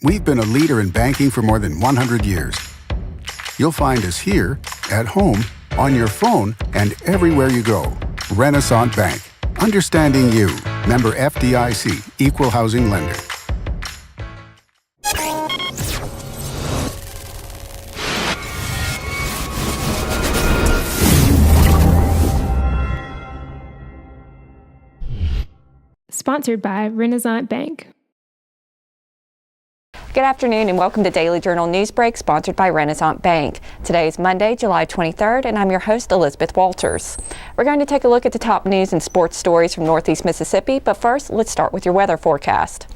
We've been a leader in banking for more than 100 years. You'll find us here, at home, on your phone, and everywhere you go. Renaissance Bank. Understanding you. Member FDIC. Equal housing lender. Sponsored by Renaissance Bank. Good afternoon and welcome to Daily Journal NewsBreak, sponsored by Renaissance Bank. Today is Monday, July 23rd, and I'm your host, Elizabeth Walters. We're going to take a look at the top news and sports stories from Northeast Mississippi, but first, let's start with your weather forecast.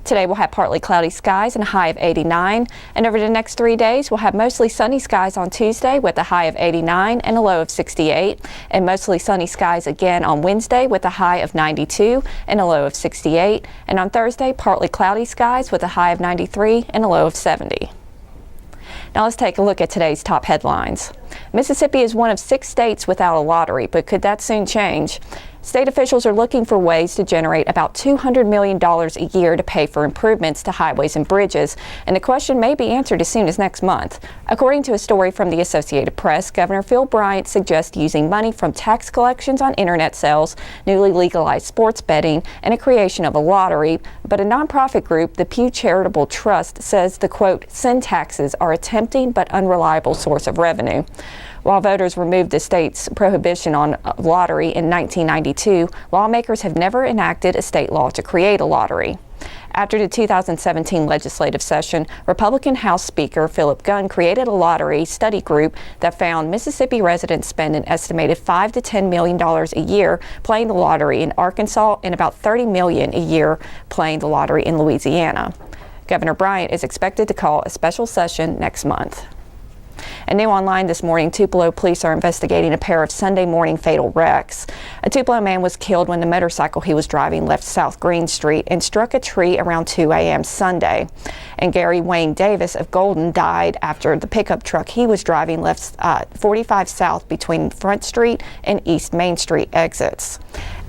Today we'll have partly cloudy skies and a high of 89, and over the next 3 days we'll have mostly sunny skies on Tuesday with a high of 89 and a low of 68, and mostly sunny skies again on Wednesday with a high of 92 and a low of 68, and on Thursday partly cloudy skies with a high of 93 and a low of 70. Now let's take a look at today's top headlines. Mississippi is one of 6 states without a lottery, but could that soon change? State officials are looking for ways to generate about $200 million a year to pay for improvements to highways and bridges, and the question may be answered as soon as next month. According to a story from the Associated Press, Governor Phil Bryant suggests using money from tax collections on internet sales, newly legalized sports betting, and a creation of a lottery, but a nonprofit group, the Pew Charitable Trust, says the, quote, sin taxes are a tempting but unreliable source of revenue. While voters removed the state's prohibition on lottery in 1992, lawmakers have never enacted a state law to create a lottery. After the 2017 legislative session, Republican House Speaker Philip Gunn created a lottery study group that found Mississippi residents spend an estimated $5 to $10 million a year playing the lottery in Arkansas and about $30 million a year playing the lottery in Louisiana. Governor Bryant is expected to call a special session next month. And new online this morning, Tupelo police are investigating a pair of Sunday morning fatal wrecks. A Tupelo man was killed when the motorcycle he was driving left South Green Street and struck a tree around 2 a.m. Sunday. And Gary Wayne Davis of Golden died after the pickup truck he was driving left 45 South between Front Street and East Main Street exits.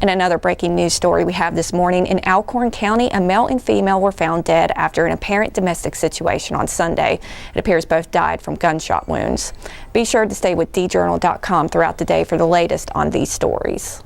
And another breaking news story we have this morning, in Alcorn County, a male and female were found dead after an apparent domestic situation on Sunday. It appears both died from gunshot wounds. Be sure to stay with djournal.com throughout the day for the latest on these stories.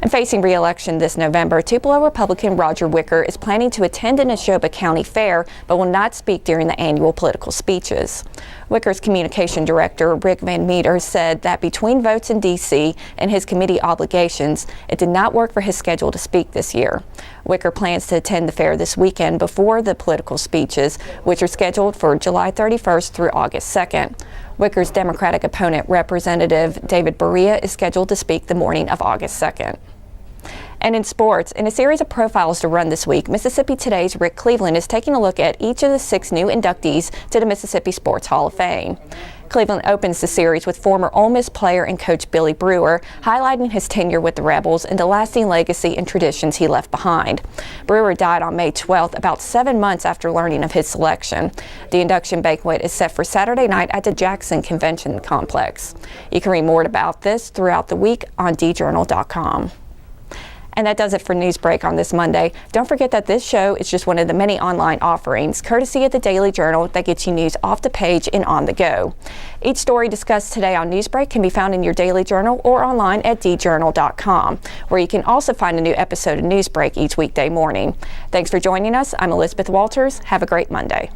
And facing re-election this November, Tupelo Republican Roger Wicker is planning to attend the Neshoba County Fair, but will not speak during the annual political speeches. Wicker's communication director, Rick Van Meter, said that between votes in D.C. and his committee obligations, it did not work for his schedule to speak this year. Wicker plans to attend the fair this weekend before the political speeches, which are scheduled for July 31st through August 2nd. Wicker's Democratic opponent, Representative David Berea, is scheduled to speak the morning of August 2nd. And in sports, in a series of profiles to run this week, Mississippi Today's Rick Cleveland is taking a look at each of the 6 new inductees to the Mississippi Sports Hall of Fame. Cleveland opens the series with former Ole Miss player and coach Billy Brewer, highlighting his tenure with the Rebels and the lasting legacy and traditions he left behind. Brewer died on May 12th, about 7 months after learning of his selection. The induction banquet is set for Saturday night at the Jackson Convention Complex. You can read more about this throughout the week on djournal.com. And that does it for NewsBreak on this Monday. Don't forget that this show is just one of the many online offerings, courtesy of the Daily Journal, that gets you news off the page and on the go. Each story discussed today on NewsBreak can be found in your Daily Journal or online at djournal.com, where you can also find a new episode of NewsBreak each weekday morning. Thanks for joining us. I'm Elizabeth Walters. Have a great Monday.